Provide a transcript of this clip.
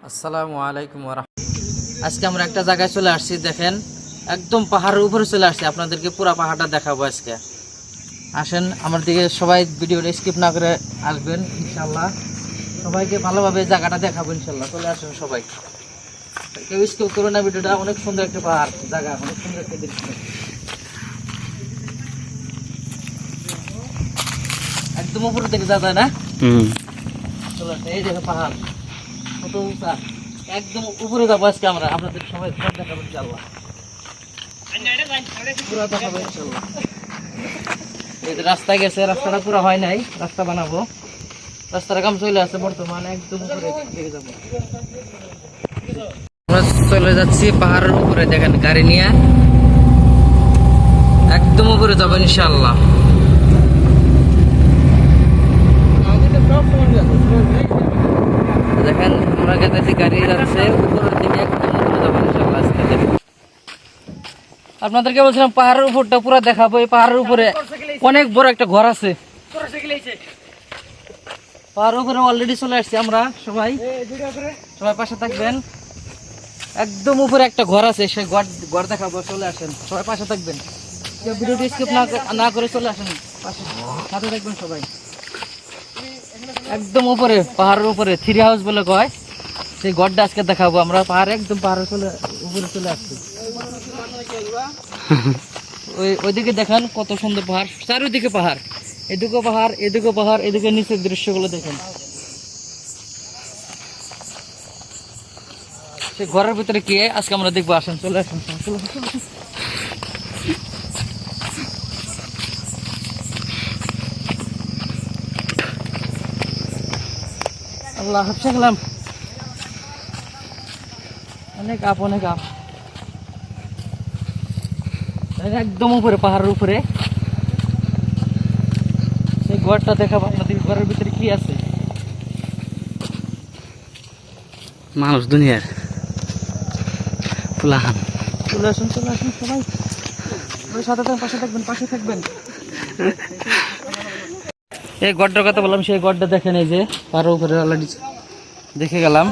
আসসালামু আলাইকুম ওয়া রাহমাতুল্লাহ। আজকে আমরা একটা জায়গায় চলে আসছি, দেখেন একদম পাহাড়ের উপরে চলে আসছি। আপনাদেরকে পুরো পাহাড়টা দেখাবো আজকে। আসেন আমার দিকে, সবাই ভিডিওটা স্কিপ না করে আসবেন ইনশাআল্লাহ। সবাইকে ভালোভাবে জায়গাটা দেখাবো ইনশাআল্লাহ। চলে আসেন সবাই, কেউ স্কিপ করবেন না ভিডিওটা। অনেক সুন্দর একটা পাহাড় জায়গা, অনেক সুন্দর একটা দৃশ্য। একদম উপরে থেকে যাওয়া যায় না? চলে আসেন, এই দেখো পাহাড় কত উঁচা। একদম উপরে যাবো আজকে আমরা, আপনাদের সবাই সব দেখাবো ইনশাআল্লাহ। পুরো দেখাবো ইনশাআল্লাহ। এই যে রাস্তা গেছে, রাস্তাটা পুরো হয় নাই, রাস্তা বানাবো। রাস্তার কাম চলে আসছে বর্তমানে, একদম উপরে দিকে যাবো। আমরা চলে যাচ্ছি পাহাড়ের উপরে, দেখেন গাড়ি নিয়ে একদম উপরে যাবো ইনশাআল্লাহ। দেখেন আমরা গেছি, গাড়ি যাচ্ছে উপরের দিকে, একদম উপরে যাবো ইনশাআল্লাহ আজকে। আপনাদেরকে বলছিলাম পাহাড়ের উপরটা পুরো দেখাবো। এই পাহাড়ের উপরে অনেক বড় একটা ঘর আছে। পাহাড়ের উপরে অলরেডি চলে আসছি আমরা। সবাই পাশে থাকবেন। একদম উপরে একটা ঘর আছে, সেই ঘর দেখাবো। চলে আসেন সবাই, পাশে থাকবেন। ভিডিওটি স্কিপ না করে চলে আসেন, পাশে সাথে থাকবেন সবাই। একদম উপরে পাহাড়ের উপরে থ্রি হাউস বলে কয়, সেই ঘরটা আজকে দেখাবো আমরা। একদম পাহাড়ের উপরে চলে আসছি। ওইদিকে দেখেন কত সুন্দর পাহাড়, চারিদিকে পাহাড়, এদিকে পাহাড়, এদিকে পাহাড়, এদিকে নিচের দৃশ্যগুলো দেখেন। সে ঘরের ভিতরে কি আজকে আমরা দেখবো। আসেন চলে আসেন। আল্লাহ হাফসে গেলাম, অনেক আপ। একদম উপরে পাহাড়ের উপরে সেই ঘরটা দেখাবো আপনাদের। ঘরের ভিতরে কি আছে, মানুষ দুনিয়ার ফুলাহান। চলে আসুন সবাই, সাথে থাকবেন, পাশে থাকবেন। এই গড়টার কথা বললাম, সেই গড়টা দেখেন, এই যে পাহাড়ের উপরে অলরেডি দেখে গেলাম।